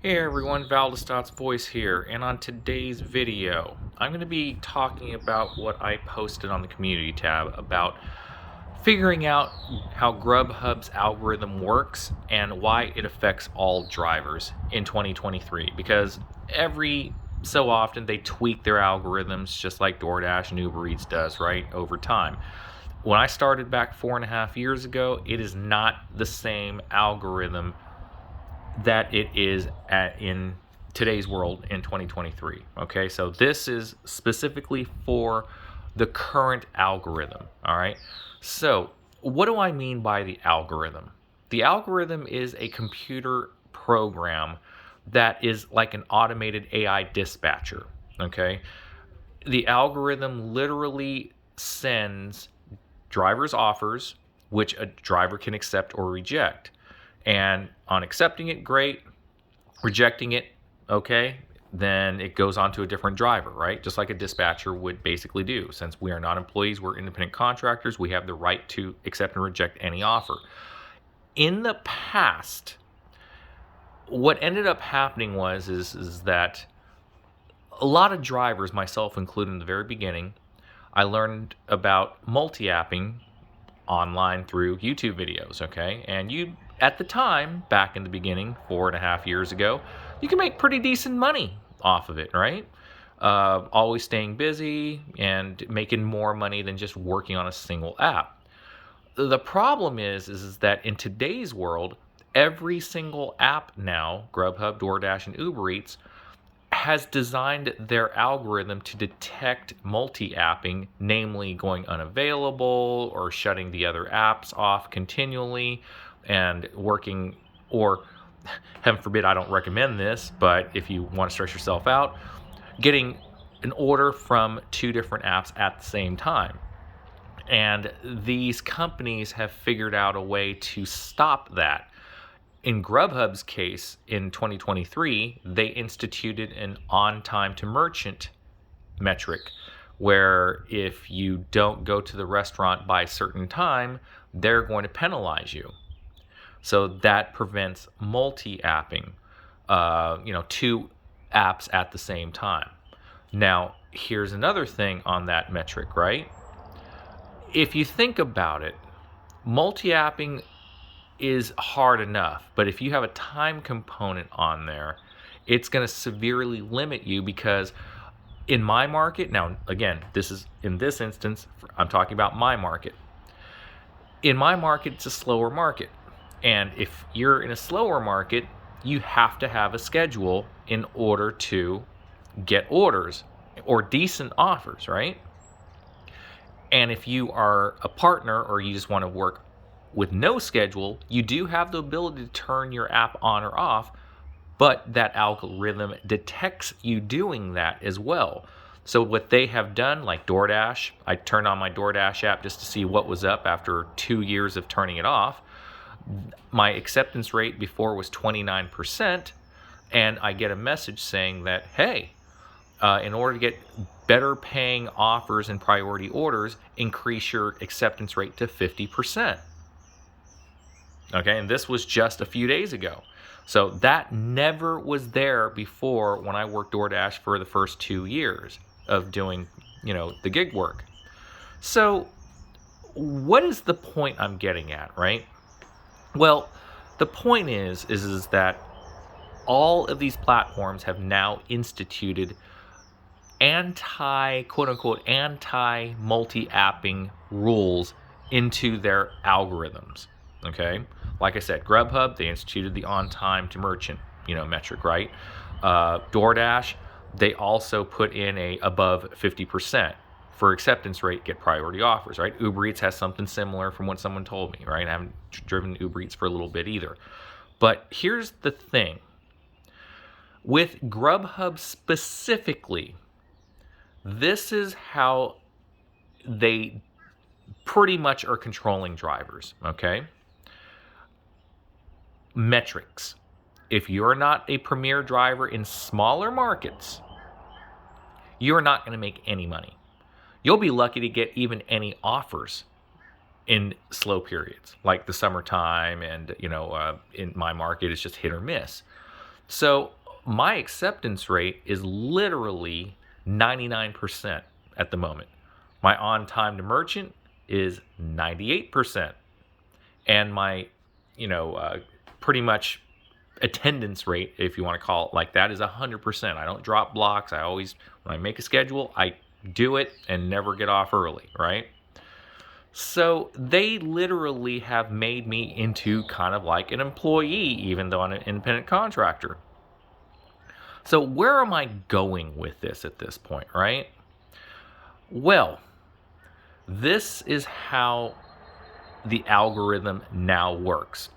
Hey everyone, Valdestot's voice here, and on today's video, I'm going to be talking about what I posted on the community tab about figuring out how Grubhub's algorithm works and why it affects all drivers in 2023. Because every so often they tweak their algorithms just like DoorDash and Uber Eats does, right, over time. When I started back 4.5 years ago, it is not the same algorithm that it is in today's world in 2023. Okay, so this is specifically for the current algorithm. All right, so what do I mean by the algorithm? The algorithm is a computer program that is like an automated AI dispatcher. Okay, the algorithm literally sends driver's offers, which a driver can accept or reject. And on accepting it, great. Rejecting it, okay. Then it goes on to a different driver, right? Just like a dispatcher would basically do. Since we are not employees, we're independent contractors, we have the right to accept and reject any offer. In the past, what ended up happening is that a lot of drivers, myself included in the very beginning, I learned about multi-apping online through YouTube videos, okay? And you, at the time, back in the beginning, 4.5 years ago, you can make pretty decent money off of it, right? Always staying busy and making more money than just working on a single app. The problem is that in today's world, every single app now, Grubhub, DoorDash, and Uber Eats, has designed their algorithm to detect multi-apping, namely going unavailable or shutting the other apps off continually and working, or heaven forbid, I don't recommend this, but if you want to stress yourself out, getting an order from two different apps at the same time. And these companies have figured out a way to stop that. In Grubhub's case, in 2023, they instituted an on-time to merchant metric, where if you don't go to the restaurant by a certain time, they're going to penalize you. So that prevents multi-apping, two apps at the same time. Now, here's another thing on that metric, right? If you think about it, multi-apping is hard enough, but if you have a time component on there, it's going to severely limit you, because in my market, now again, this is in this instance, I'm talking about my market. In my market, it's a slower market. And if you're in a slower market, you have to have a schedule in order to get orders or decent offers, right? And if you are a partner or you just want to work with no schedule, you do have the ability to turn your app on or off, but that algorithm detects you doing that as well. So what they have done, like DoorDash, I turned on my DoorDash app just to see what was up after 2 years of turning it off. My acceptance rate before was 29%, and I get a message saying that, hey, in order to get better paying offers and priority orders, increase your acceptance rate to 50%. Okay, and this was just a few days ago. So that never was there before when I worked DoorDash for the first 2 years of doing, the gig work. So what is the point I'm getting at, right? Well, the point is that all of these platforms have now instituted quote unquote, anti multi-apping rules into their algorithms. Okay, like I said, Grubhub, they instituted the on-time to merchant, metric, right? DoorDash, they also put in a above 50% for acceptance rate, get priority offers, right? Uber Eats has something similar from what someone told me, right? I haven't driven Uber Eats for a little bit either. But here's the thing. With Grubhub specifically, this is how they pretty much are controlling drivers, okay? Metrics. If you're not a premier driver in smaller markets, you're not going to make any money. You'll be lucky to get even any offers in slow periods, like the summertime, and in my market, it's just hit or miss. So my acceptance rate is literally 99% at the moment. My on time to merchant is 98%. And my, pretty much attendance rate, if you want to call it like that, is 100%. I don't drop blocks. I always, when I make a schedule, I do it and never get off early, right? So they literally have made me into kind of like an employee, even though I'm an independent contractor. So where am I going with this at this point, right? Well, this is how the algorithm now works.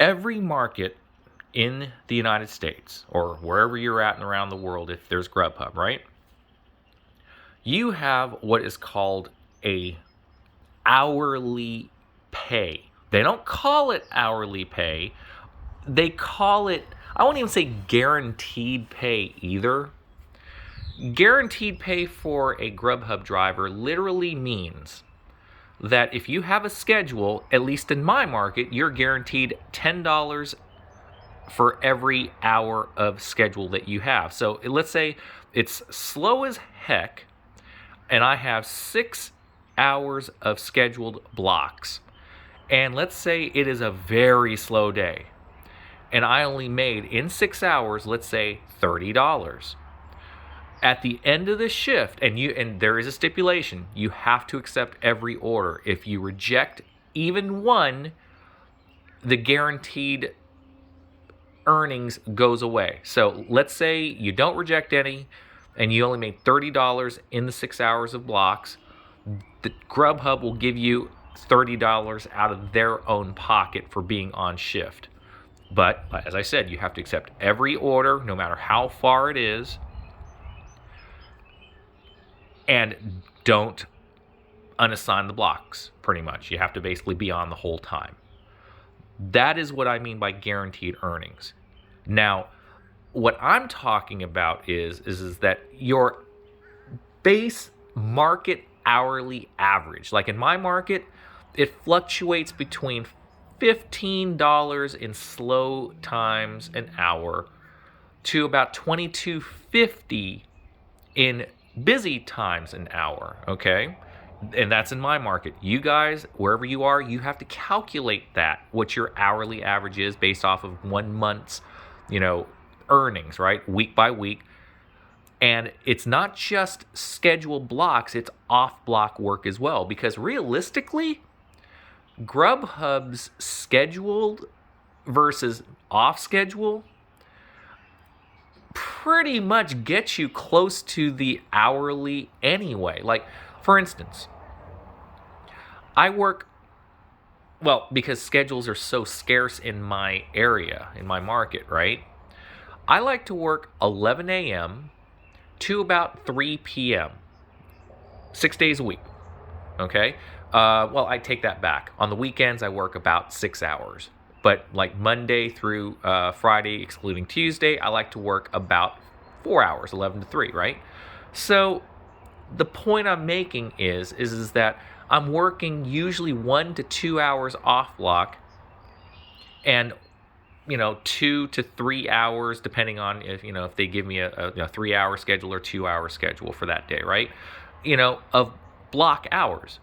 Every market in the United States, or wherever you're at and around the world, if there's Grubhub, right? You have what is called a hourly pay. They don't call it hourly pay. They call it, I won't even say guaranteed pay either. Guaranteed pay for a Grubhub driver literally means that if you have a schedule, at least in my market, you're guaranteed $10 for every hour of schedule that you have. So let's say it's slow as heck, and I have 6 hours of scheduled blocks. And let's say it is a very slow day, and I only made in 6 hours, let's say $30. At the end of the shift, and there is a stipulation, you have to accept every order. If you reject even one, the guaranteed earnings goes away. So let's say you don't reject any and you only made $30 in the 6 hours of blocks. The Grubhub will give you $30 out of their own pocket for being on shift. But as I said, you have to accept every order, no matter how far it is, and don't unassign the blocks, pretty much. You have to basically be on the whole time. That is what I mean by guaranteed earnings. Now, what I'm talking about is that your base market hourly average, like in my market, it fluctuates between $15 in slow times an hour to about $22.50 in busy times an hour, okay? And that's in my market. You guys, wherever you are, you have to calculate that, what your hourly average is based off of 1 month's, earnings, right? Week by week. And it's not just scheduled blocks, it's off-block work as well. Because realistically, Grubhub's scheduled versus off-schedule pretty much gets you close to the hourly anyway. Like, for instance, I work, well, because schedules are so scarce in my area, in my market, right? I like to work 11 a.m. to about 3 p.m., 6 days a week, okay? Well, I take that back. On the weekends, I work about 6 hours. But like Monday through Friday, excluding Tuesday, I like to work about 4 hours, 11 to 3, right? So the point I'm making is that I'm working usually 1 to 2 hours off block, and 2 to 3 hours, depending on if they give me a 3-hour schedule or 2-hour schedule for that day, right? Of block hours.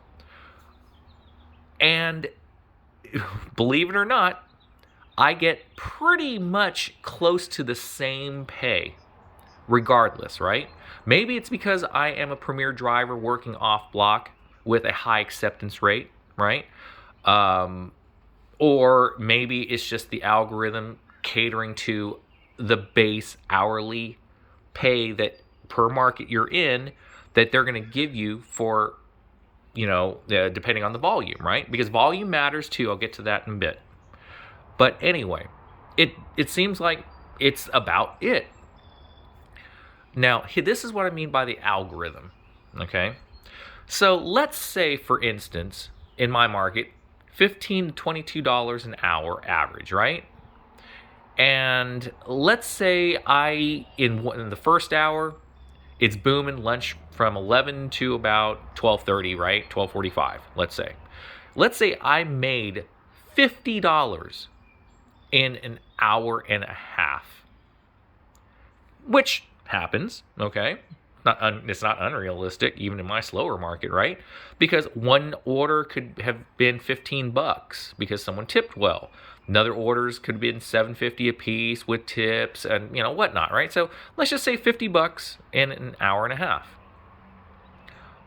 And believe it or not, I get pretty much close to the same pay regardless, right? Maybe it's because I am a premier driver working off block with a high acceptance rate, right? Or maybe it's just the algorithm catering to the base hourly pay that per market you're in, that they're going to give you for, depending on the volume, right? Because volume matters too. I'll get to that in a bit. But anyway, it seems like it's about it. Now, this is what I mean by the algorithm, okay? So let's say, for instance, in my market, $15 to $22 an hour average, right? And let's say in the first hour, it's booming lunch from 11 to about 12:30, right? 12:45, let's say. Let's say I made $50 in an hour and a half, which happens, okay? It's not unrealistic, even in my slower market, right? Because one order could have been $15 because someone tipped well. Another orders could have been $7.50 a piece with tips and whatnot, right? So let's just say $50 in an hour and a half.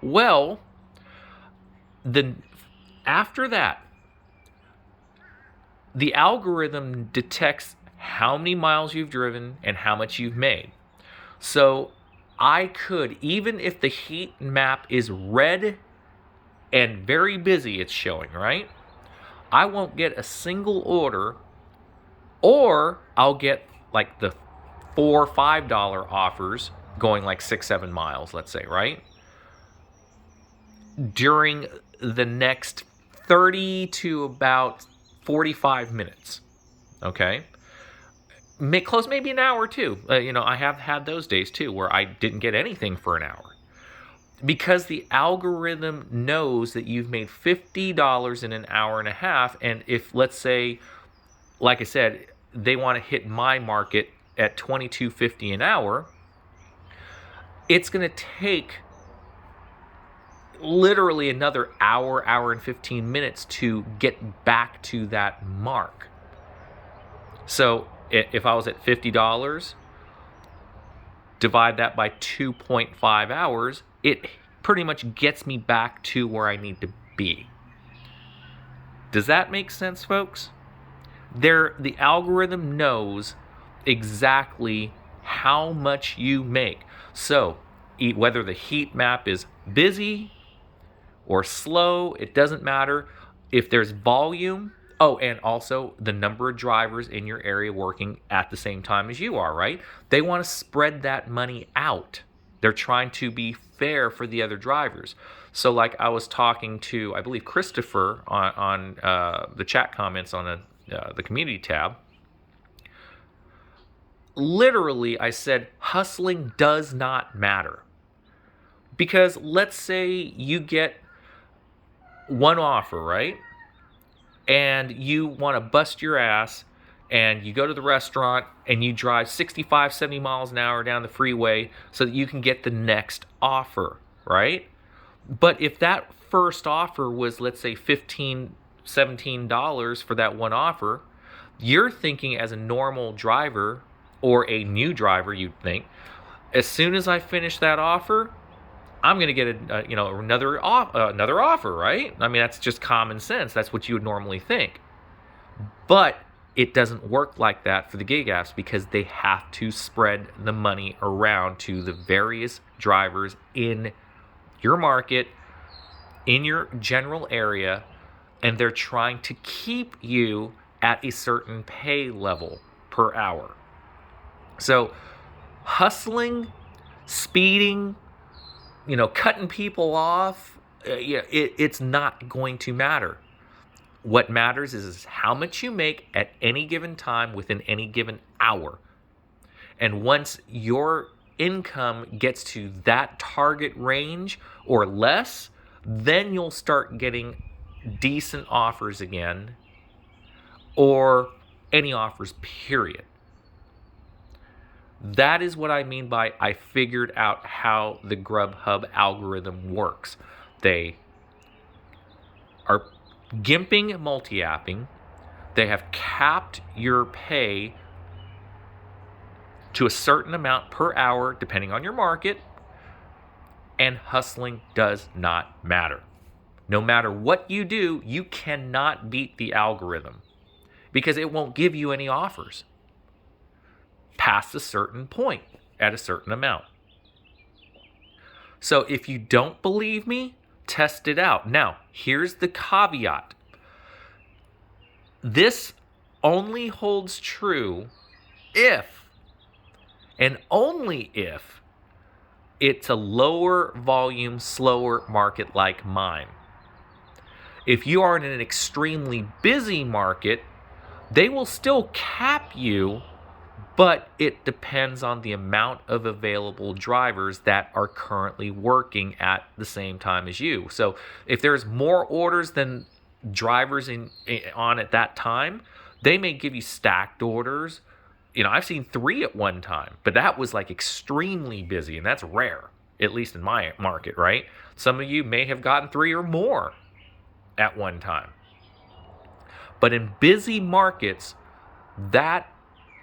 Well, after that, the algorithm detects how many miles you've driven and how much you've made. So I could, even if the heat map is red and very busy, it's showing, right? I won't get a single order, or I'll get like the $4 or $5 offers going like 6-7 miles, let's say, right? During the next 30 to about 45 minutes, okay? Close, maybe an hour too. I have had those days too where I didn't get anything for an hour. Because the algorithm knows that you've made $50 in an hour and a half, and if, let's say, like I said, they want to hit my market at $22.50 an hour, it's going to take literally another hour and 15 minutes to get back to that mark. So if I was at $50, divide that by 2.5 hours, it pretty much gets me back to where I need to be. Does that make sense, folks? The algorithm knows exactly how much you make. So whether the heat map is busy or slow, it doesn't matter. If there's volume, and also the number of drivers in your area working at the same time as you are, right? They want to spread that money out. They're trying to be fair for the other drivers. So like I was talking to, I believe, Christopher on the chat comments on the community tab. Literally, I said, hustling does not matter. Because let's say you get one offer, right? And you want to bust your ass, and you go to the restaurant and you drive 65, 70 miles an hour down the freeway so that you can get the next offer, right? But if that first offer was, let's say, $15, $17 for that one offer, you're thinking as a normal driver or a new driver, you'd think, as soon as I finish that offer, I'm going to get another offer, right? I mean, that's just common sense. That's what you would normally think. But it doesn't work like that for the gig apps because they have to spread the money around to the various drivers in your market, in your general area, and they're trying to keep you at a certain pay level per hour. So hustling, speeding, cutting people off, it's not going to matter. What matters is how much you make at any given time within any given hour. And once your income gets to that target range or less, then you'll start getting decent offers again, or any offers, period. That is what I mean by I figured out how the Grubhub algorithm works. They are gimping multi-apping. They have capped your pay to a certain amount per hour, depending on your market, and hustling does not matter. No matter what you do, you cannot beat the algorithm because it won't give you any offers past a certain point at a certain amount. So if you don't believe me, test it out. Now, here's the caveat. This only holds true if, and only if, it's a lower volume, slower market like mine. If you are in an extremely busy market, they will still cap you, but it depends on the amount of available drivers that are currently working at the same time as you. So if there's more orders than drivers on at that time, They may give you stacked orders. I've seen 3 at one time, but that was like extremely busy, and that's rare, at least in my market, right? Some of you may have gotten 3 or more at one time. But in busy markets, that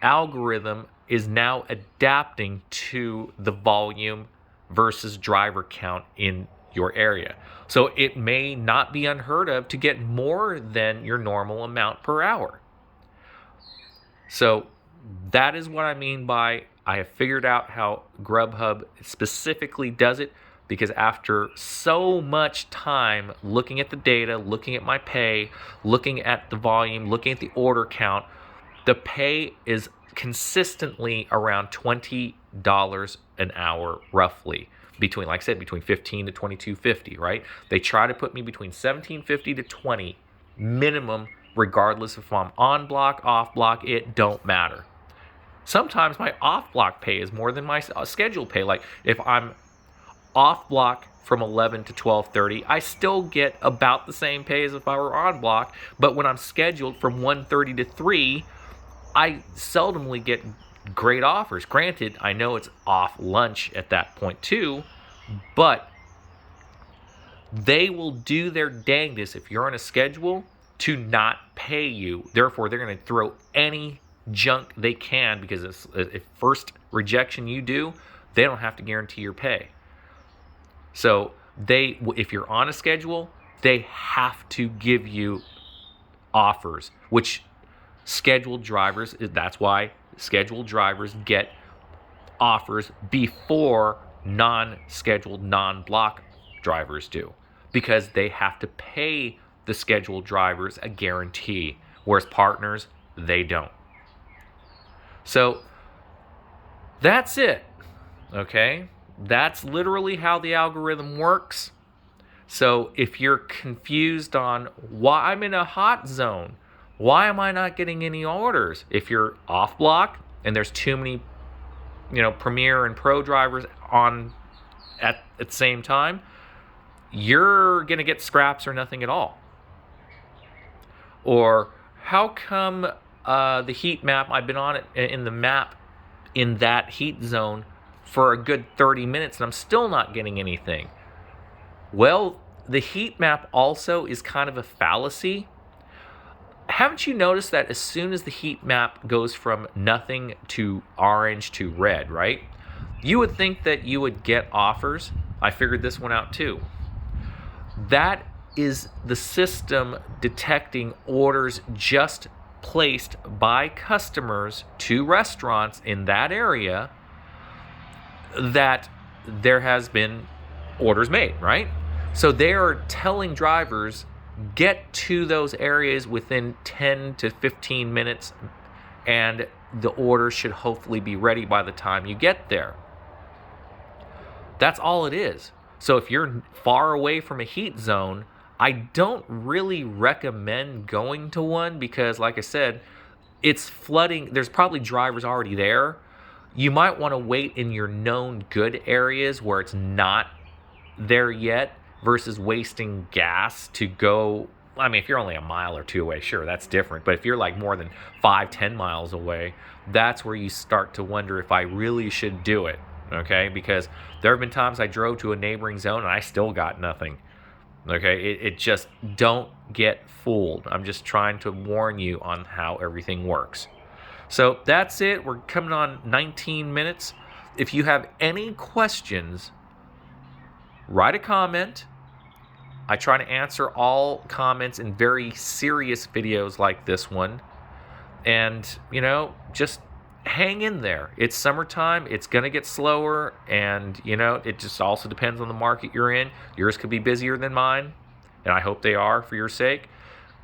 algorithm is now adapting to the volume versus driver count in your area. So it may not be unheard of to get more than your normal amount per hour. So that is what I mean by I have figured out how Grubhub specifically does it, because after so much time looking at the data, looking at my pay, looking at the volume, looking at the order count, the pay is consistently around $20 an hour roughly. Between, like I said, between $15 to $22.50, right? They try to put me between $17.50 to $20 minimum, regardless if I'm on block, off block, it don't matter. Sometimes my off block pay is more than my scheduled pay. Like if I'm off block from 11 to 12:30, I still get about the same pay as if I were on block. But when I'm scheduled from 1:30 to 3, I seldomly get great offers. Granted, I know it's off lunch at that point too, but they will do their dangdest if you're on a schedule to not pay you. Therefore, they're going to throw any junk they can, because if first rejection you do, they don't have to guarantee your pay. So if you're on a schedule, they have to give you offers, which scheduled drivers, that's why scheduled drivers get offers before non-scheduled, non-block drivers do, because they have to pay the scheduled drivers a guarantee, whereas partners, they don't. So that's it, okay? That's literally how the algorithm works. So if you're confused on why I'm in a hot zone, why am I not getting any orders? If you're off block and there's too many, Premier and Pro drivers on at the same time, you're going to get scraps or nothing at all. Or how come the heat map, I've been on it in the map in that heat zone for a good 30 minutes and I'm still not getting anything? Well, the heat map also is kind of a fallacy. Haven't you noticed that as soon as the heat map goes from nothing to orange to red, right? You would think that you would get offers. I figured this one out too. That is the system detecting orders just placed by customers to restaurants in that area that there has been orders made, right? So they are telling drivers, get to those areas within 10 to 15 minutes and the order should hopefully be ready by the time you get there. That's all it is. So if you're far away from a heat zone, I don't really recommend going to one, because like I said, it's flooding. There's probably drivers already there. You might want to wait in your known good areas where it's not there yet, versus wasting gas to go. I mean, if you're only a mile or two away, sure, that's different. But if you're like more than 5-10 miles away, that's where you start to wonder if I really should do it, okay? Because there have been times I drove to a neighboring zone and I still got nothing, okay? It just, don't get fooled. I'm just trying to warn you on how everything works. So that's it. We're coming on 19 minutes. If you have any questions, write a comment. I try to answer all comments in very serious videos like this one. And, just hang in there. It's summertime. It's going to get slower. And, it just also depends on the market you're in. Yours could be busier than mine. And I hope they are for your sake.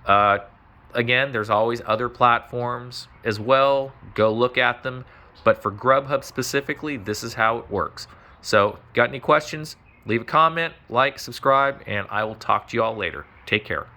Again, there's always other platforms as well. Go look at them. But for Grubhub specifically, this is how it works. So, got any questions? Leave a comment, like, subscribe, and I will talk to you all later. Take care.